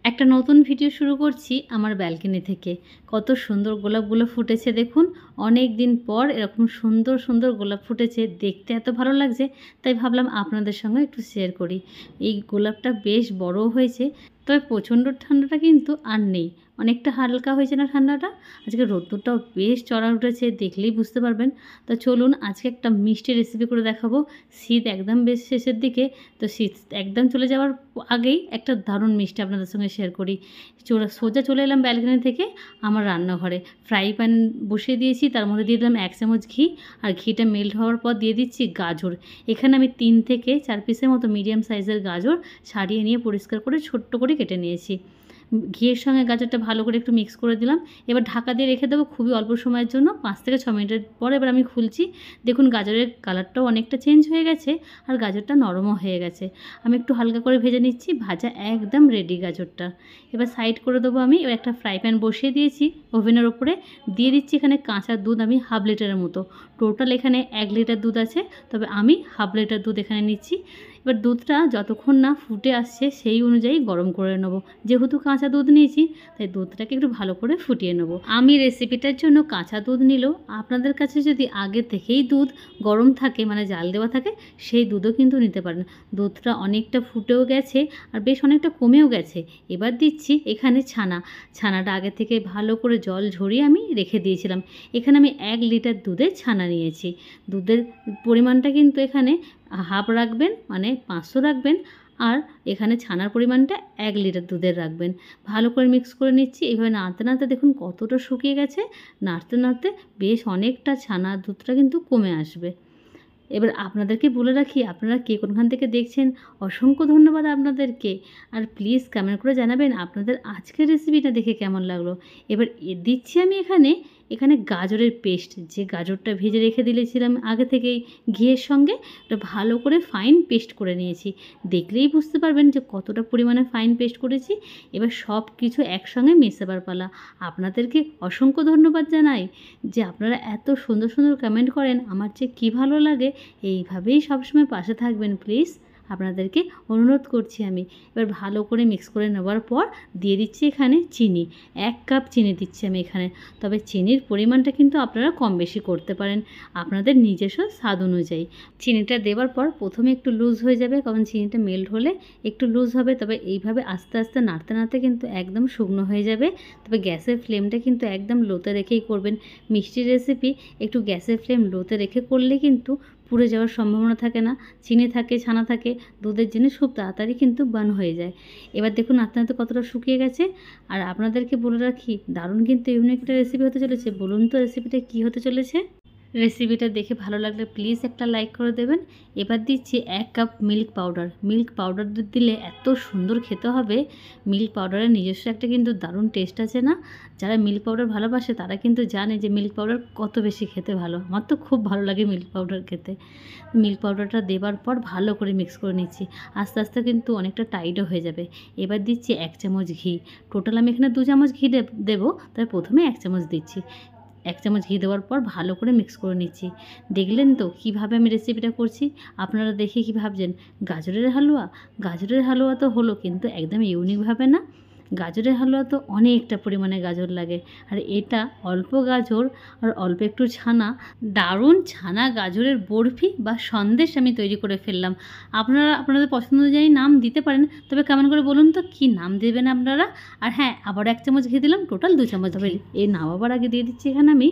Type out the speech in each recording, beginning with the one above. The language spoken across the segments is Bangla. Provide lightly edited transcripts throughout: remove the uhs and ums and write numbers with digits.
একটা নতুন ভিডিও শুরু করছি আমার ব্যালকনি থেকে। কত সুন্দর গোলাপগুলো ফুটেছে দেখুন। অনেক দিন পর এরকম সুন্দর সুন্দর গোলাপ ফুটেছে, দেখতে এত ভালো লাগছে, তাই ভাবলাম আপনাদের সঙ্গে একটু শেয়ার করি। এই গোলাপটা বেশ বড়ও হয়েছে, তবে প্রচণ্ড ঠান্ডাটা কিন্তু আর নেই, অনেকটা হালকা হয়েছে না ঠান্ডাটা। আজকে রোদ্দুরটাও বেশ চড়া উঠেছে, দেখলেই বুঝতে পারবেন। তো চলুন আজকে একটা মিষ্টি রেসিপি করে দেখাবো। শীত একদম বেশ শেষের দিকে, তো শীত একদম চলে যাওয়ার আগেই একটা দারুণ মিষ্টি আপনাদের সঙ্গে শেয়ার করি। সোজা চলে এলাম ব্যালকনি থেকে আমার রান্নাঘরে। ফ্রাই প্যান বসিয়ে দিয়েছি, তার মধ্যে দিয়ে দিলাম 1 চামচ ঘি, আর ঘিটা মেল্ট হওয়ার পর দিয়ে দিচ্ছি গাজর। এখানে আমি 3 থেকে 4 পিসের মতো মিডিয়াম সাইজের গাজর ছাড়িয়ে নিয়ে পরিষ্কার করে ছোট্ট করে কেটে নিয়েছি। ঘিয়ের সঙ্গে গাজরটা ভালো করে একটু মিক্স করে দিলাম। এবার ঢাকা দিয়ে রেখে দেবো খুবই অল্প সময়ের জন্য, 5 থেকে 6 মিনিটের পর এবার আমি খুলছি। দেখুন গাজরের কালারটাও অনেকটা চেঞ্জ হয়ে গেছে, আর গাজরটা নরমও হয়ে গেছে। আমি একটু হালকা করে ভেজে নিচ্ছি, ভাজা একদম রেডি গাজরটা। এবার সাইড করে দেবো আমি। এবার একটা ফ্রাই প্যান বসিয়ে দিয়েছি ওভেনের ওপরে, দিয়ে দিচ্ছি এখানে কাঁচা দুধ আমি হাফ লিটারের মতো। টোটাল এখানে 1 লিটার দুধ আছে, তবে আমি হাফ লিটার দুধ এখানে নিচ্ছি। এবার দুধটা যতক্ষণ না ফুটে আসছে সেই অনুযায়ী গরম করে নেবো। যেহেতু কাঁচা দুধ নিয়েছি, তাই দুধটাকে একটু ভালো করে ফুটিয়ে নেবো। আমি রেসিপিটার জন্য কাঁচা দুধ নিলেও আপনাদের কাছে যদি আগে থেকেই দুধ গরম থাকে, মানে জাল দেওয়া থাকে, সেই দুধও কিন্তু নিতে পারেন। দুধটা অনেকটা ফুটেও গেছে, আর বেশ অনেকটা কমেও গেছে। এবার দিচ্ছি এখানে ছানাটা আগে থেকে ভালো করে জল ঝরিয়ে আমি রেখে দিয়েছিলাম। এখানে আমি 1 লিটার দুধের ছানা নিয়েছি। দুধের পরিমাণটা কিন্তু এখানে হাফ রাখবেন, মানে 500 রাখবেন, আর এখানে ছানার পরিমাণটা 1 লিটার দুধের রাখবেন। ভালো করে মিক্স করে নিচ্ছি। এইভাবে নাড়তে নাড়তে দেখুন কতটা শুকিয়ে গেছে। নাড়তে নাড়তে বেশ অনেকটা ছানার দুধটা কিন্তু কমে আসবে। এবার আপনাদেরকে বলে রাখি, আপনারা কে কোনখান থেকে দেখছেন, অসংখ্য ধন্যবাদ আপনাদেরকে। আর প্লিজ কমেন্ট করে জানাবেন আপনাদের আজকের রেসিপিটা দেখে কেমন লাগলো। এবার দিচ্ছি আমি এখানে গাজরের পেস্ট, যে গাজরটা ভেজে রেখে দিয়েছিলাম আগে থেকেই ঘিয়ের সঙ্গে, ওটা ভালো করে ফাইন পেস্ট করে নিয়েছি। দেখলেই বুঝতে পারবেন যে কতটা পরিমাণে ফাইন পেস্ট করেছি। এবার সব কিছু একসঙ্গে মেশাবার পালা। আপনাদেরকে অসংখ্য ধন্যবাদ জানাই যে আপনারা এত সুন্দর সুন্দর কমেন্ট করেন, আমার যে কী ভালো লাগে। এইভাবেই সবসময় পাশে থাকবেন প্লিজ, আপনাদেরকে অনুরোধ করছি আমি। এবার ভালো করে মিক্স করে নেওয়ার পর দিয়ে দিচ্ছি এখানে চিনি। 1 কাপ চিনি দিচ্ছি আমি এখানে। তবে চিনির পরিমাণটা কিন্তু আপনারা কম বেশি করতে পারেন আপনাদের নিজস্ব স্বাদ অনুযায়ী। চিনিটা দেওয়ার পর প্রথমে একটু লুজ হয়ে যাবে, কারণ চিনিটা মেল্ট হলে একটু লুজ হবে। তবে এইভাবে আস্তে আস্তে নাড়তে নাড়তে কিন্তু একদম শুকনো হয়ে যাবে। তবে গ্যাসের ফ্লেমটা কিন্তু একদম লোতে রেখেই করবেন। মিষ্টি রেসিপি একটু গ্যাসের ফ্লেম লোতে রেখে করলে কিন্তু পুড়ে যাওয়ার সম্ভাবনা থাকে না। চিনি থাকে, ছানা থাকে, দুধের জিনিস খুব তাড়াতাড়ি কিন্তু বার্ন হয়ে যায়। এবার দেখুন আস্তে আস্তে কতটা শুকিয়ে গেছে। আর আপনাদেরকে বলে রাখি, দারুণ কিন্তু ইউনিক একটা রেসিপি হতে চলেছে। বলুন তো রেসিপিটা কী হতে চলেছে? রেসিপিটা দেখে ভালো লাগলে প্লিজ একটা লাইক করে দেবেন। এবার দিচ্ছি 1 cup milk powder. Milk powder দিলে এত সুন্দর খেতে হবে। মিল্ক পাউডারের নিজস্ব একটা কিন্তু দারুণ টেস্ট আছে না? যারা মিল্ক পাউডার ভালোবাসে তারা কিন্তু জানে যে মিল্ক পাউডার কত বেশি খেতে ভালো। আমার তো খুব ভালো লাগে মিল্ক পাউডার খেতে। মিল্ক পাউডারটা দেবার পর ভালো করে মিক্স করে নিচ্ছি। আস্তে আস্তে কিন্তু অনেকটা টাইটও হয়ে যাবে। এবার দিচ্ছি 1 চামচ ঘি। টোটাল আমি এখানে 2 চামচ ঘি দেবো, তবে প্রথমে 1 চামচ দিচ্ছি। 1 চামচ ঘি দেওয়ার পর ভালো করে মিক্স করে নিচ্ছি। দেখলেন তো কীভাবে আমি রেসিপিটা করছি? আপনারা দেখে কী ভাবছেন, গাজরের হালুয়া? গাজরের হালুয়া তো হলো, কিন্তু একদম ইউনিকভাবে না। গাজরের হালুয়া তো অনেকটা পরিমাণে গাজর লাগে, আর এটা অল্প গাজর আর অল্প একটু ছানা, দারুণ ছানা গাজরের বরফি বা সন্দেশ আমি তৈরি করে ফেললাম। আপনারা আপনাদের পছন্দ অনুযায়ী নাম দিতে পারেন, তবে কমেন্ট করে বলুন তো কী নাম দেবেন আপনারা। আর হ্যাঁ, আবার 1 চামচ ঘি দিলাম, টোটাল 2 চামচ। তবে এই নামাবার আগে দিয়ে দিচ্ছি এখানে আমি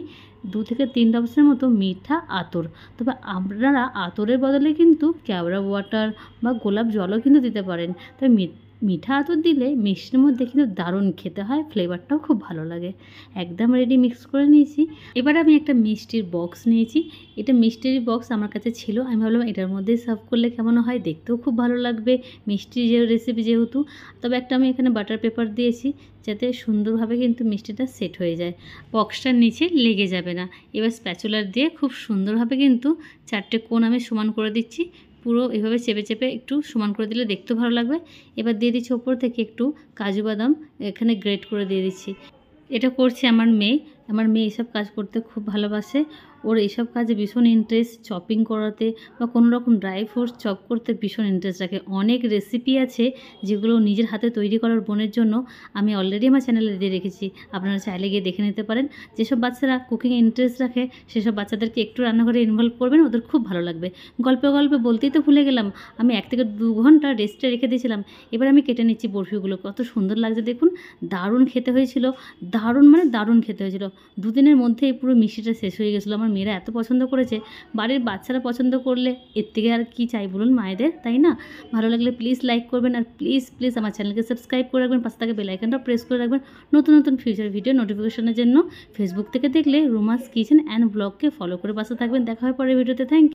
2 থেকে 3 ড্রপসের মতো মিঠা আতর। তবে আপনারা আতরের বদলে কিন্তু কেওড়া ওয়াটার বা গোলাপ জলও কিন্তু দিতে পারেন। তবে মিঠা আতর দিলে মিষ্টির মধ্যে কিন্তু দারুণ খেতে হয়, ফ্লেভারটাও খুব ভালো লাগে। একদম রেডি মিক্স করে নিয়েছি। এবার আমি একটা মিষ্টির বক্স নিয়েছি। এটা মিষ্টির বক্স আমার কাছে ছিল, আমি ভাবলাম এটার মধ্যে সার্ভ করলে কেমন হয়, দেখতেও খুব ভালো লাগবে, মিষ্টি যে রেসিপি যেহেতু। তবে একটা আমি এখানে বাটার পেপার দিয়েছি, যাতে সুন্দরভাবে কিন্তু মিষ্টিটা সেট হয়ে যায়, বক্সটার নিচে লেগে যাবে না। এবার স্প্যাচুলার দিয়ে খুব সুন্দরভাবে কিন্তু 4টে কোণ আমি সমান করে দিচ্ছি। পুরো এভাবে চেপে চেপে একটু সমান করে দিলে দেখতেও ভালো লাগবে। এবার দিয়ে দিচ্ছি ওপর থেকে একটু কাজু বাদাম এখানে গ্রেট করে দিয়ে দিচ্ছি। এটা করছে আমার মেয়ে। আমার মেয়ে এসব কাজ করতে খুব ভালোবাসে। ওর এইসব কাজে ভীষণ ইন্টারেস্ট, চপিং করাতে বা কোনো রকম ড্রাই ফ্রুটস চপ করতে ভীষণ ইন্টারেস্ট রাখে। অনেক রেসিপি আছে যেগুলো নিজের হাতে তৈরি করার বোনের জন্য আমি অলরেডি আমার চ্যানেলে দিয়ে রেখেছি, আপনারা চাইলে গিয়ে দেখে নিতে পারেন। যেসব বাচ্চারা কুকিংয়ে ইন্টারেস্ট রাখে সেসব বাচ্চাদেরকে একটু রান্নাঘরে ইনভলভ করবেন, ওদের খুব ভালো লাগবে। গল্পে গল্পে বলতেই তো ভুলে গেলাম, আমি 1 থেকে 2 ঘন্টা রেস্টে রেখে দিয়েছিলাম। এবার আমি কেটে নিচ্ছি বরফিগুলো, কত সুন্দর লাগছে দেখুন। দারুণ খেতে হয়েছিল, দারুণ মানে দারুণ খেতে হয়েছিল। 2 দিনের মধ্যেই পুরো মিষ্টিটা শেষ হয়ে গেছিলো। আমার মেয়েরা এত পছন্দ করেছে, বাড়ির বাচ্চারা পছন্দ করলে এর থেকে আর কি চাই বলুন মায়েদের, তাই না? ভালো লাগলে প্লিজ লাইক করবেন, আর প্লিজ প্লিজ আমার চ্যানেলকে সাবস্ক্রাইব করে রাখবেন, পাশে থাকা বেল আইকনটা প্রেস করে রাখবেন নতুন নতুন ফিউচার ভিডিও নোটিফিকেশনের জন্য। ফেসবুক থেকে দেখলে রুমাস কিচেন অ্যান্ড ব্লগকে ফলো করে পাশে থাকবেন। দেখা হয় পরের ভিডিওতে। Thank you.